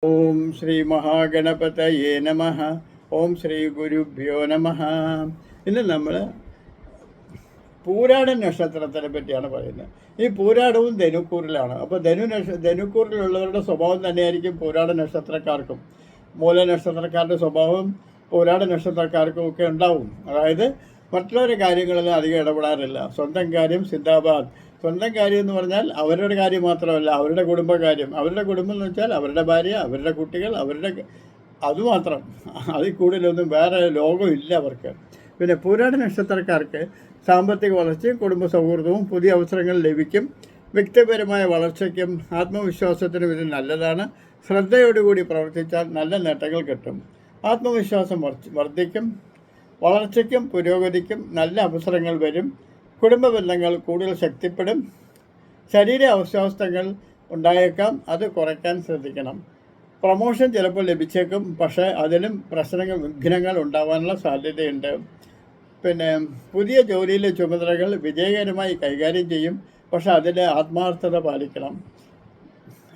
ഓം ശ്രീ മഹാഗണപതയേ നമഃ. ഓം ശ്രീ ഗുരുഭ്യോ നമഃ. ഇന്ന് നമ്മൾ പൂരാട നക്ഷത്രത്തിനെ പറ്റിയാണ് പറയുന്നത്. ഈ പൂരാടവും ധനുക്കൂറിലാണ്. അപ്പോൾ ധനുക്കൂറിലുള്ളവരുടെ സ്വഭാവം തന്നെയായിരിക്കും പൂരാട നക്ഷത്രക്കാർക്കും. മൂല നക്ഷത്രക്കാരുടെ സ്വഭാവം പൂരാട നക്ഷത്രക്കാർക്കും ഒക്കെ ഉണ്ടാവും. അതായത് മറ്റുള്ളവരുടെ കാര്യങ്ങളിൽ അധികം ഇടപെടാറില്ല. സ്വന്തം കാര്യം സിന്ദാബാദ്. സ്വന്തം കാര്യം എന്ന് പറഞ്ഞാൽ അവരുടെ കാര്യം മാത്രമല്ല, അവരുടെ കുടുംബകാര്യം. അവരുടെ കുടുംബം എന്ന് വെച്ചാൽ അവരുടെ ഭാര്യ, അവരുടെ കുട്ടികൾ, അതുമാത്രം. അതിൽ കൂടുതലൊന്നും വേറെ ലോകമില്ല അവർക്ക്. പിന്നെ പൂരാട നക്ഷത്രക്കാർക്ക് സാമ്പത്തിക വളർച്ചയും കുടുംബ സൗഹൃദവും പുതിയ അവസരങ്ങൾ ലഭിക്കും. വ്യക്തിപരമായ വളർച്ചയ്ക്കും ആത്മവിശ്വാസത്തിനും ഇത് നല്ലതാണ്. ശ്രദ്ധയോടുകൂടി പ്രവർത്തിച്ചാൽ നല്ല നേട്ടങ്ങൾ കിട്ടും. ആത്മവിശ്വാസം വർദ്ധിക്കും. വളർച്ചയ്ക്കും പുരോഗതിക്കും നല്ല അവസരങ്ങൾ വരും. കുടുംബ ബന്ധങ്ങൾ കൂടുതൽ ശക്തിപ്പെടും. ശരീര അസ്വസ്ഥതകൾ ഉണ്ടായേക്കാം, അത് കുറയ്ക്കാൻ ശ്രദ്ധിക്കണം. പ്രൊമോഷൻ ചിലപ്പോൾ ലഭിച്ചേക്കും, പക്ഷേ അതിലും വിഘ്നങ്ങൾ ഉണ്ടാവാനുള്ള സാധ്യതയുണ്ട്. പിന്നെ പുതിയ ജോലിയിലെ ചുമതലകൾ വിജയകരമായി കൈകാര്യം ചെയ്യും, പക്ഷേ അതിൽ ആത്മാർത്ഥത പാലിക്കണം.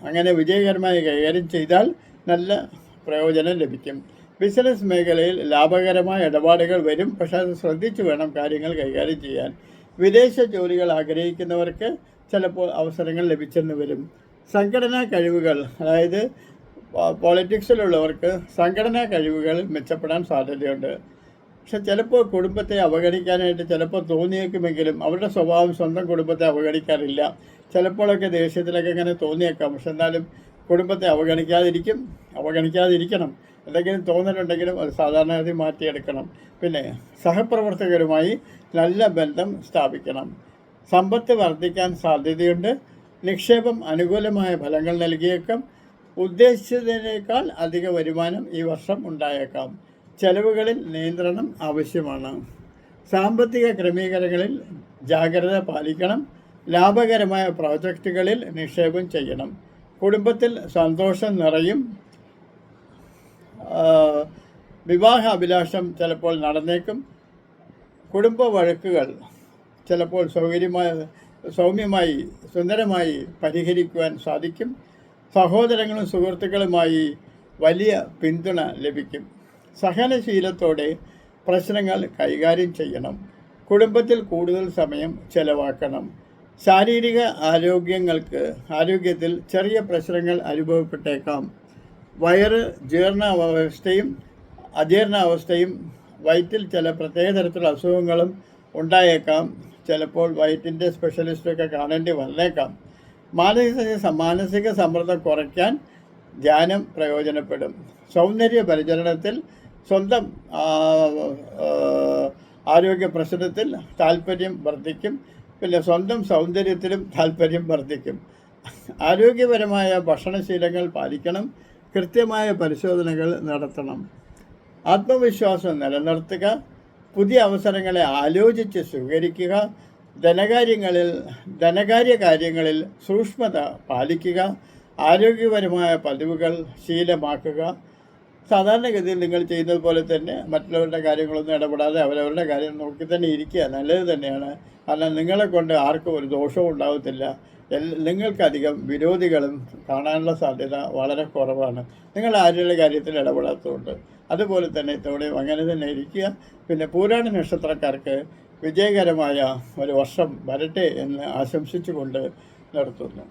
അങ്ങനെ വിജയകരമായി കൈകാര്യം ചെയ്താൽ നല്ല പ്രയോജനം ലഭിക്കും. ബിസിനസ് മേഖലയിൽ ലാഭകരമായ ഇടപാടുകൾ വരും, പക്ഷേ അത് ശ്രദ്ധിച്ചു വേണം കാര്യങ്ങൾ കൈകാര്യം ചെയ്യാൻ. വിദേശ ജോലികൾ ആഗ്രഹിക്കുന്നവർക്ക് ചിലപ്പോൾ അവസരങ്ങൾ ലഭിച്ചെന്ന് വരും. സംഘടനാ കഴിവുകൾ, അതായത് പോളിറ്റിക്സിലുള്ളവർക്ക് സംഘടനാ കഴിവുകൾ മെച്ചപ്പെടാൻ സാധ്യതയുണ്ട്. പക്ഷെ ചിലപ്പോൾ കുടുംബത്തെ അവഗണിക്കാനായിട്ട് ചിലപ്പോൾ തോന്നിയേക്കുമെങ്കിലും അവരുടെ സ്വഭാവം സ്വന്തം കുടുംബത്തെ അവഗണിക്കാറില്ല. ചിലപ്പോഴൊക്കെ ദേഷ്യത്തിലൊക്കെ ഇങ്ങനെ തോന്നിയേക്കാം, പക്ഷെ എന്നാലും കുടുംബത്തെ അവഗണിക്കാതിരിക്കണം. എന്തെങ്കിലും തോന്നലുണ്ടെങ്കിലും അത് സാധാരണഗതി മാറ്റിയെടുക്കണം. പിന്നെ സഹപ്രവർത്തകരുമായി നല്ല ബന്ധം സ്ഥാപിക്കണം. സമ്പത്ത് വർദ്ധിക്കാൻ സാധ്യതയുണ്ട്. നിക്ഷേപം അനുകൂലമായ ഫലങ്ങൾ നൽകിയേക്കാം. ഉദ്ദേശിച്ചതിനേക്കാൾ അധിക വരുമാനം ഈ വർഷം ഉണ്ടായേക്കാം. ചെലവുകളിൽ നിയന്ത്രണം ആവശ്യമാണ്. സാമ്പത്തിക ക്രമീകരണങ്ങളിൽ ജാഗ്രത പാലിക്കണം. ലാഭകരമായ പ്രോജക്റ്റുകളിൽ നിക്ഷേപം ചെയ്യണം. കുടുംബത്തിൽ സന്തോഷം നിറയും. വിവാഹ അഭിലാഷം ചിലപ്പോൾ നടന്നേക്കും. കുടുംബ വഴക്കുകൾ ചിലപ്പോൾ സൗമ്യമായി സുന്ദരമായി പരിഹരിക്കുവാൻ സാധിക്കും. സഹോദരങ്ങളും സുഹൃത്തുക്കളുമായി വലിയ പിന്തുണ ലഭിക്കും. സഹനശീലത്തോടെ പ്രശ്നങ്ങൾ കൈകാര്യം ചെയ്യണം. കുടുംബത്തിൽ കൂടുതൽ സമയം ചെലവാക്കണം. ശാരീരിക ആരോഗ്യത്തിൽ ചെറിയ പ്രശ്നങ്ങൾ അനുഭവപ്പെട്ടേക്കാം. വയറ് അജീർണാവസ്ഥയും വയറ്റിൽ ചില പ്രത്യേക തരത്തിലുള്ള അസുഖങ്ങളും ഉണ്ടായേക്കാം. ചിലപ്പോൾ വയറ്റിൻ്റെ സ്പെഷ്യലിസ്റ്റൊക്കെ കാണേണ്ടി വന്നേക്കാം. മാനസിക സമ്മർദ്ദം കുറയ്ക്കാൻ ധ്യാനം പ്രയോജനപ്പെടും. സൗന്ദര്യ പരിചരണത്തിൽ സ്വന്തം ആരോഗ്യ പ്രശ്നത്തിൽ താല്പര്യം വർദ്ധിക്കും. പിന്നെ സ്വന്തം സൗന്ദര്യത്തിലും താല്പര്യം വർദ്ധിക്കും. ആരോഗ്യപരമായ ഭക്ഷണശീലങ്ങൾ പാലിക്കണം. കൃത്യമായ പരിശോധനകൾ നടത്തണം. ആത്മവിശ്വാസം നിലനിർത്തുക. പുതിയ അവസരങ്ങളെ ആലോചിച്ച് സ്വീകരിക്കുക. ധനകാര്യ കാര്യങ്ങളിൽ സൂക്ഷ്മത പാലിക്കുക. ആരോഗ്യപരമായ പതിവുകൾ ശീലമാക്കുക. സാധാരണഗതിയിൽ നിങ്ങൾ ചെയ്യുന്നത് പോലെ തന്നെ മറ്റുള്ളവരുടെ കാര്യങ്ങളൊന്നും ഇടപെടാതെ അവരവരുടെ കാര്യം നോക്കി തന്നെ ഇരിക്കുക നല്ലത് തന്നെയാണ്. കാരണം നിങ്ങളെ കൊണ്ട് ആർക്കും ഒരു ദോഷവും ഉണ്ടാകത്തില്ല. നിങ്ങൾക്കധികം വിരോധികളും കാണാനുള്ള സാധ്യത വളരെ കുറവാണ്, നിങ്ങൾ ആരുടെ കാര്യത്തിൽ ഇടപെടാത്തതുകൊണ്ട്. അതുപോലെ തന്നെ ഇത്തവണയും അങ്ങനെ തന്നെ ഇരിക്കുക. പിന്നെ പൂരാട നക്ഷത്രക്കാർക്ക് വിജയകരമായ ഒരു വർഷം വരട്ടെ എന്ന് ആശംസിച്ചുകൊണ്ട് നിർത്തുന്നു.